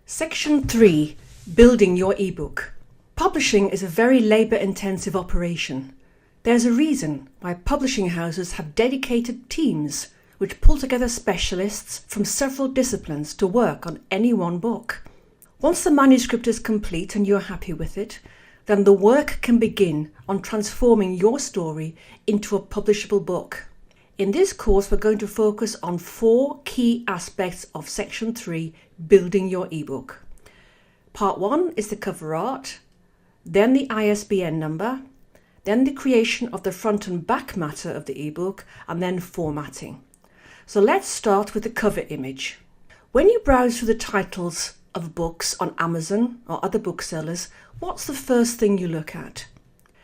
Section 3. Building your eBook. Publishing is a very labour-intensive operation. There's a reason why publishing houses have dedicated teams which pull together specialists from several disciplines to work on any one book. Once the manuscript is complete and you're happy with it, then the work can begin on transforming your story into a publishable book. In this course, we're going to focus on 4 key aspects of Section 3, Building Your eBook. Part 1 is the cover art, then the ISBN number, then the creation of the front and back matter of the ebook, and then formatting. So let's start with the cover image. When you browse through the titles of books on Amazon or other booksellers, what's the first thing you look at?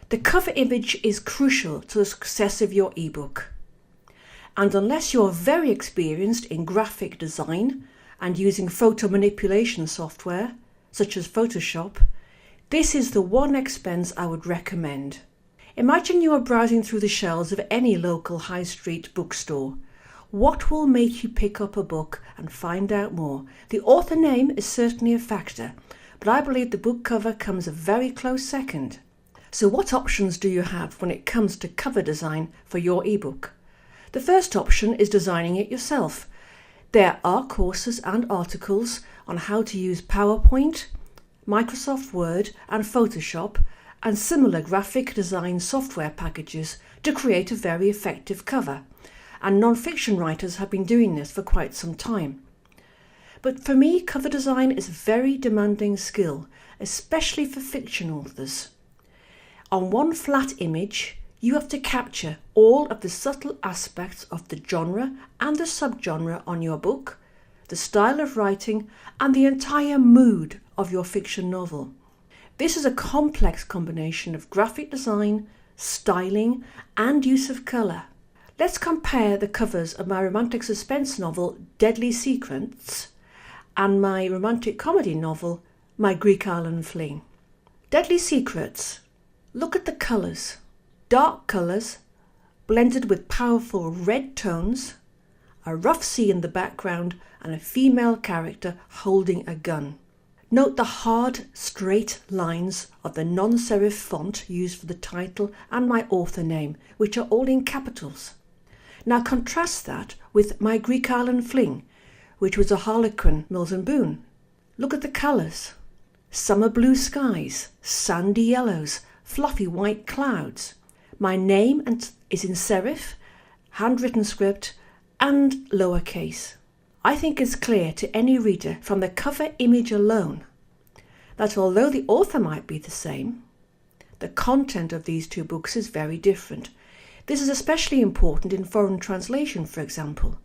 The cover image is crucial to the success of your ebook. And unless you're very experienced in graphic design and using photo manipulation software, such as Photoshop, this is the one expense I would recommend. Imagine you are browsing through the shelves of any local high street bookstore. What will make you pick up a book and find out more? The author name is certainly a factor, but I believe the book cover comes a very close second. So what options do you have when it comes to cover design for your ebook? The first option is designing it yourself. There are courses and articles on how to use PowerPoint, Microsoft Word and Photoshop and similar graphic design software packages to create a very effective cover. And non-fiction writers have been doing this for quite some time. But for me, cover design is a very demanding skill, especially for fiction authors. On one flat image, you have to capture all of the subtle aspects of the genre and the subgenre on your book, the style of writing, and the entire mood of your fiction novel. This is a complex combination of graphic design, styling, and use of colour. Let's compare the covers of my romantic suspense novel Deadly Secrets and my romantic comedy novel My Greek Island Fling. Deadly Secrets. Look at the colours. Dark colours blended with powerful red tones, a rough sea in the background and a female character holding a gun. Note the hard, straight lines of the non-serif font used for the title and my author name, which are all in capitals. Now contrast that with My Greek Island Fling, which was a Harlequin Mills and Boon. Look at the colours. Summer blue skies, sandy yellows, fluffy white clouds. My name is in serif, handwritten script, and lowercase. I think it's clear to any reader from the cover image alone that although the author might be the same, the content of these 2 books is very different. This is especially important in foreign translation, for example,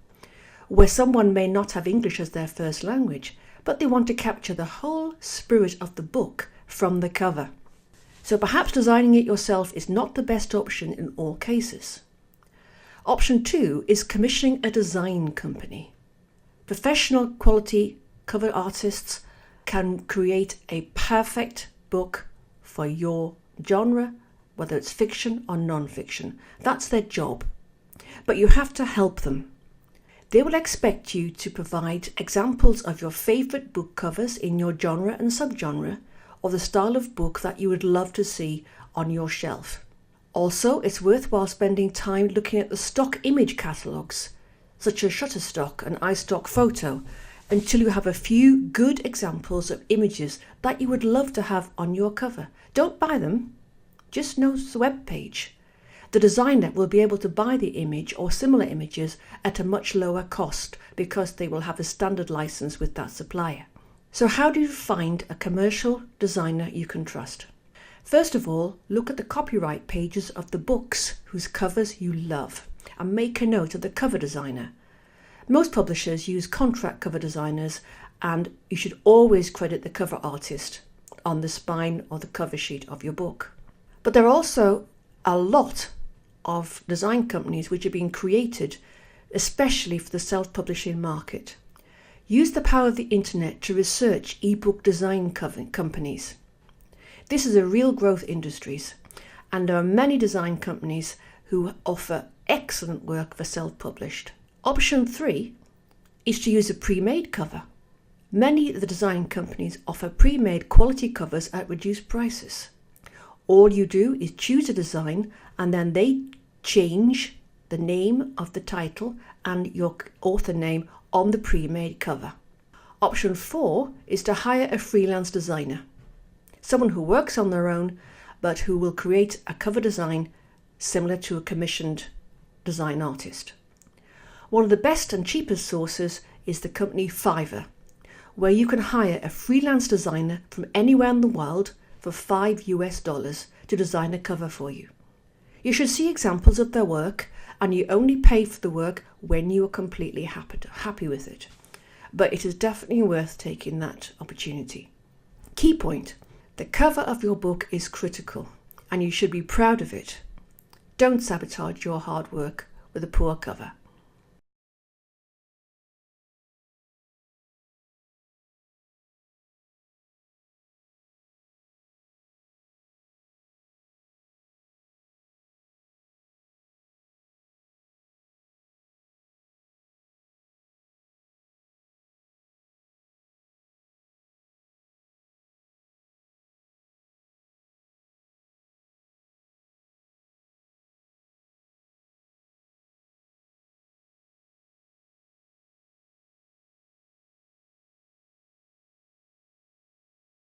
where someone may not have English as their first language, but they want to capture the whole spirit of the book from the cover. So perhaps designing it yourself is not the best option in all cases. Option 2 is commissioning a design company. Professional quality cover artists can create a perfect book for your genre, whether it's fiction or non-fiction. That's their job. But you have to help them. They will expect you to provide examples of your favourite book covers in your genre and subgenre, or the style of book that you would love to see on your shelf. Also, it's worthwhile spending time looking at the stock image catalogues, such as Shutterstock and iStock Photo, until you have a few good examples of images that you would love to have on your cover. Don't buy them, just notice the web page. The designer will be able to buy the image or similar images at a much lower cost because they will have a standard license with that supplier. So how do you find a commercial designer you can trust? First of all, look at the copyright pages of the books whose covers you love and make a note of the cover designer. Most publishers use contract cover designers, and you should always credit the cover artist on the spine or the cover sheet of your book. But there are also a lot of design companies which are being created especially for the self-publishing market. Use the power of the internet to research ebook design companies. This is a real growth industry, and there are many design companies who offer excellent work for self-published. Option 3 is to use a pre-made cover. Many of the design companies offer pre-made quality covers at reduced prices. All you do is choose a design and then they change the name of the title and your author name on the pre-made cover. Option 4 is to hire a freelance designer, someone who works on their own but who will create a cover design similar to a commissioned design artist. One of the best and cheapest sources is the company Fiverr, where you can hire a freelance designer from anywhere in the world for $5 to design a cover for you. You should see examples of their work, and you only pay for the work when you are completely happy with it. But it is definitely worth taking that opportunity. Key point: the cover of your book is critical, and you should be proud of it. Don't sabotage your hard work with a poor cover.